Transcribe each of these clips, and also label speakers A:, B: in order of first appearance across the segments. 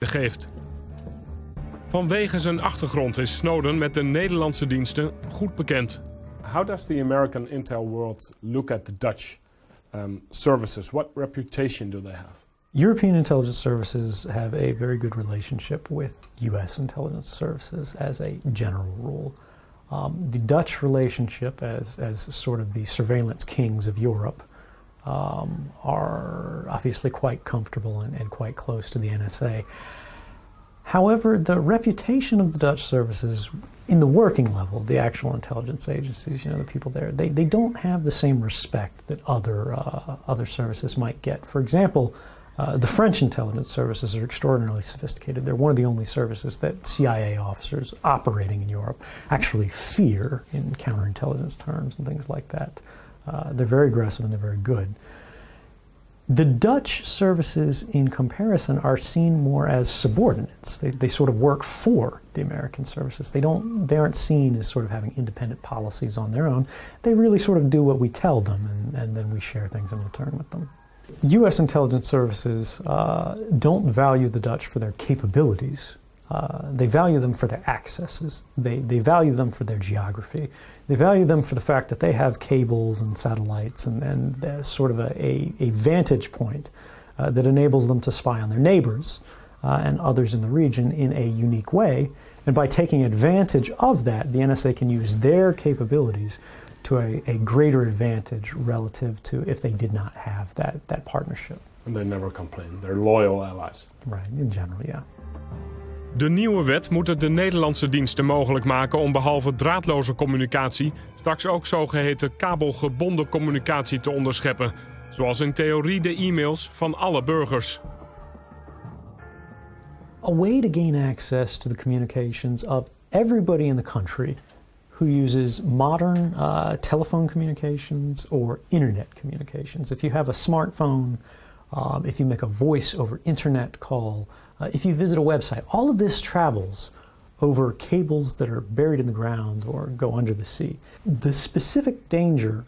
A: geeft. Vanwege zijn achtergrond is Snowden met de Nederlandse diensten goed bekend. How does the American intel world look at the Dutch services? What reputation do they have?
B: European intelligence services have a very good relationship with U.S. intelligence services as a general rule. The Dutch relationship as sort of the surveillance kings of Europe are obviously quite comfortable and quite close to the NSA. However, the reputation of the Dutch services in the working level, the actual intelligence agencies, the people there, they don't have the same respect that other services might get. For example, the French intelligence services are extraordinarily sophisticated. They're one of the only services that CIA officers operating in Europe actually fear in counterintelligence terms and things like that. They're very aggressive and they're very good. The Dutch services, in comparison, are seen more as subordinates. They sort of work for the American services. They aren't seen as sort of having independent policies on their own. They really sort of do what we tell them, and then we share things in return with them. U.S. intelligence services don't value the Dutch for their capabilities. They value them for their accesses. They value them for their geography. They value them for the fact that they have cables and satellites and sort of a vantage point that enables them to spy on their neighbors and others in the region in a unique way. And by taking advantage of that, the NSA can use their capabilities to a greater advantage relative to if they did not have that partnership.
A: And they never complain. They're loyal allies.
B: Right, in general, yeah.
A: De nieuwe wet moet het de Nederlandse diensten mogelijk maken om behalve draadloze communicatie straks ook zogeheten kabelgebonden communicatie te onderscheppen. Zoals in theorie de e-mails van alle burgers.
B: A way to gain access to the communications of everybody in the country who uses modern telephone communications or internet communications. If you have a smartphone, if you make a voice over internet call, if you visit a website, all of this travels over cables that are buried in the ground or go under the sea. The specific danger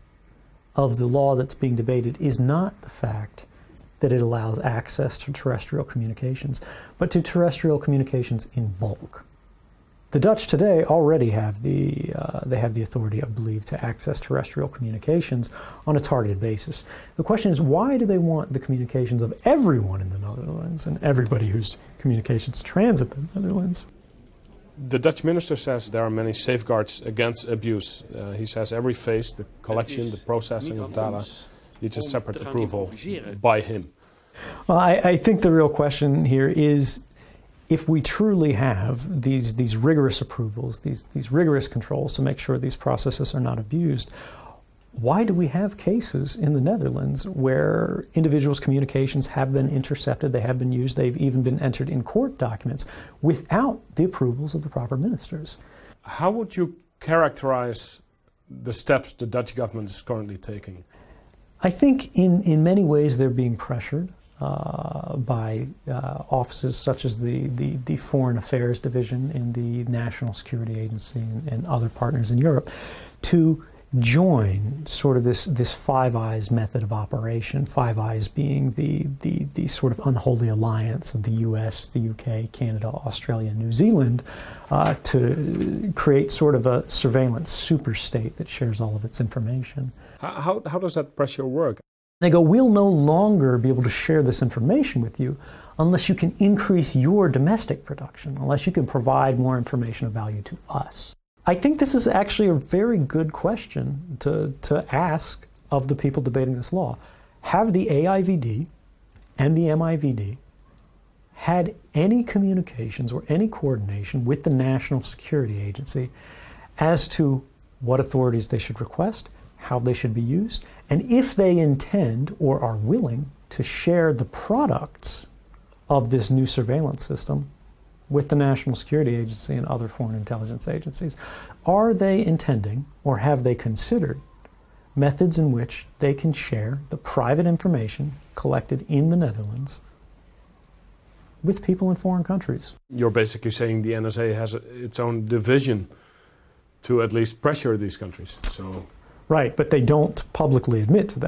B: of the law that's being debated is not the fact that it allows access to terrestrial communications, but to terrestrial communications in bulk. The Dutch today already have the authority, I believe, to access terrestrial communications on a targeted basis. The question is, why do they want the communications of everyone in the Netherlands and everybody whose communications transit the Netherlands?
A: The Dutch minister says there are many safeguards against abuse. He says every phase, the collection, the processing of data, needs a separate approval by him.
B: Well, I think the real question here is, if we truly have these rigorous approvals, these rigorous controls to make sure these processes are not abused, why do we have cases in the Netherlands where individuals' communications have been intercepted, they have been used, they've even been entered in court documents without the approvals of the proper ministers?
A: How would you characterize the steps the Dutch government is currently taking?
B: I think in many ways they're being pressured by offices such as the Foreign Affairs Division in the National Security Agency and other partners in Europe to join sort of this Five Eyes method of operation, Five Eyes being the sort of unholy alliance of the US, the UK, Canada, Australia, New Zealand, to create sort of a surveillance superstate that shares all of its information.
A: How does that pressure work?
B: They go, we'll no longer be able to share this information with you unless you can increase your domestic production, unless you can provide more information of value to us. I think this is actually a very good question to ask of the people debating this law. Have the AIVD and the MIVD had any communications or any coordination with the National Security Agency as to what authorities they should request, how they should be used, and if they intend or are willing to share the products of this new surveillance system with the National Security Agency and other foreign intelligence agencies? Are they intending or have they considered methods in which they can share the private information collected in the Netherlands with people in foreign countries?
A: You're basically saying the NSA has its own division to at least pressure these countries. So.
B: Right, but they don't publicly admit to that.